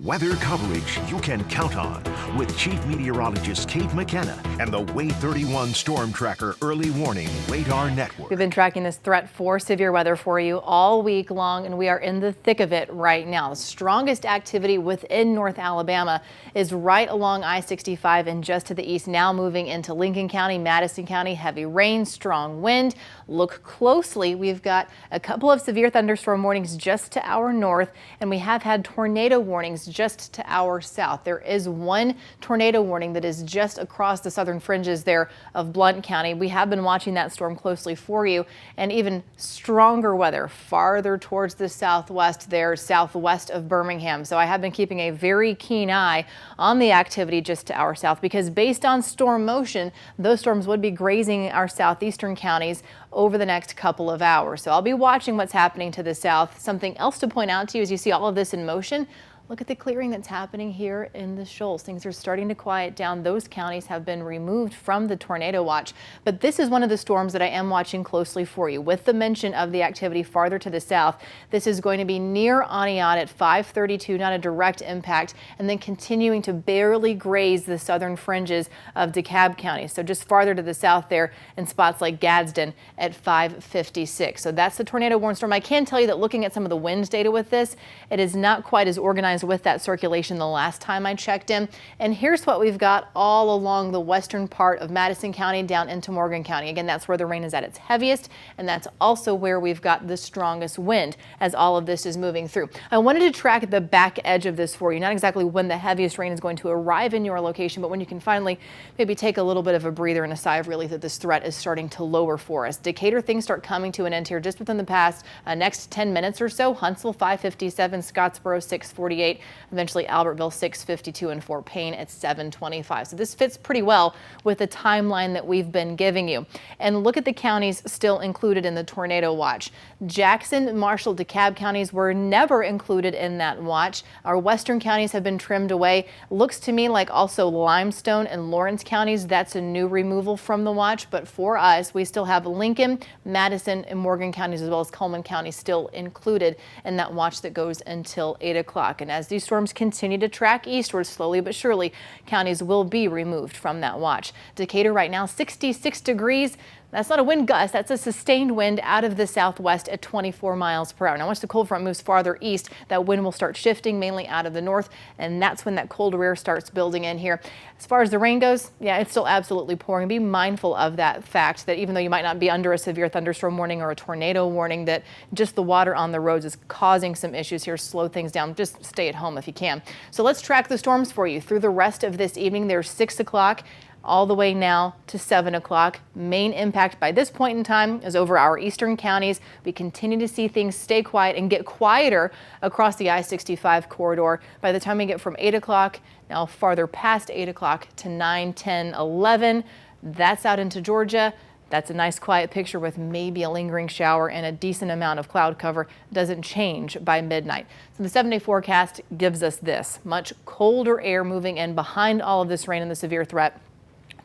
Weather coverage you can count on with Chief Meteorologist Kate McKenna and the Wave 31 Storm Tracker Early Warning Radar Network. We've been tracking this threat for severe weather for you all week long, and we are in the thick of it right now. The strongest activity within North Alabama is right along I-65 and just to the east, now moving into Lincoln County, Madison County. Heavy rain, strong wind. Look closely. We've got a couple of severe thunderstorm warnings just to our north, and we have had tornado warnings just to our south. There is one tornado warning that is just across the southern fringes there of Blount County. We have been watching that storm closely for you, and even stronger weather farther towards the southwest there, southwest of Birmingham. So I have been keeping a very keen eye on the activity just to our south, because based on storm motion, those storms would be grazing our southeastern counties over the next couple of hours. So I'll be watching what's happening to the south. Something else to point out to you as you see all of this in motion. Look at the clearing that's happening here in the Shoals. Things are starting to quiet down. Those counties have been removed from the tornado watch. But this is one of the storms that I am watching closely for you. With the mention of the activity farther to the south, this is going to be near Aniat at 5:32, not a direct impact, and then continuing to barely graze the southern fringes of DeKalb County. So just farther to the south there in spots like Gadsden at 5:56. So that's the tornado warning storm. I can tell you that looking at some of the winds data with this, it is not quite as organized with that circulation the last time I checked in. And here's what we've got all along the western part of Madison County down into Morgan County. Again, that's where the rain is at its heaviest, and that's also where we've got the strongest wind as all of this is moving through. I wanted to track the back edge of this for you, not exactly when the heaviest rain is going to arrive in your location, but when you can finally maybe take a little bit of a breather and a sigh of relief that this threat is starting to lower for us. Decatur, things start coming to an end here just within the past next 10 minutes or so. Huntsville 5:57, Scottsboro 6:48. Eventually Albertville 6:52, and Fort Payne at 7:25. So this fits pretty well with the timeline that we've been giving you. And look at the counties still included in the tornado watch. Jackson, Marshall, DeKalb counties were never included in that watch. Our western counties have been trimmed away. Looks to me like also Limestone and Lawrence counties, that's a new removal from the watch. But for us, we still have Lincoln, Madison, and Morgan counties, as well as Coleman County, still included in that watch that goes until 8 o'clock. And as these storms continue to track eastward slowly but surely, counties will be removed from that watch. Decatur right now 66 degrees. That's not a wind gust, that's a sustained wind out of the southwest at 24 miles per hour. Now once the cold front moves farther east, that wind will start shifting mainly out of the north, and that's when that cold air starts building in here. As far as the rain goes, yeah, it's still absolutely pouring. Be mindful of that fact that even though you might not be under a severe thunderstorm warning or a tornado warning, that just the water on the roads is causing some issues here. Slow things down. Just stay at home if you can. So let's track the storms for you through the rest of this evening. There's 6 o'clock. All the way now to 7 o'clock. Main impact by this point in time is over our eastern counties. We continue to see things stay quiet and get quieter across the I-65 corridor. By the time we get from 8 o'clock, now farther past 8 o'clock to 9, 10, 11, that's out into Georgia. That's a nice quiet picture with maybe a lingering shower and a decent amount of cloud cover. Doesn't change by midnight. So the 7-day forecast gives us this. Much colder air moving in behind all of this rain and the severe threat.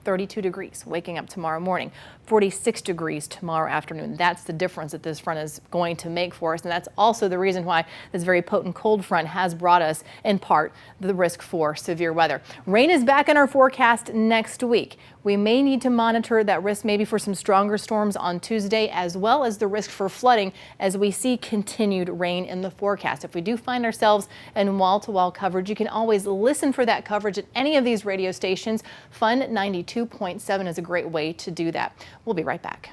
32 degrees waking up tomorrow morning, 46 degrees tomorrow afternoon. That's the difference that this front is going to make for us. And that's also the reason why this very potent cold front has brought us, in part, the risk for severe weather. Rain is back in our forecast next week. We may need to monitor that risk maybe for some stronger storms on Tuesday, as well as the risk for flooding as we see continued rain in the forecast. If we do find ourselves in wall-to-wall coverage, you can always listen for that coverage at any of these radio stations. Fun 92.7 is a great way to do that. We'll be right back.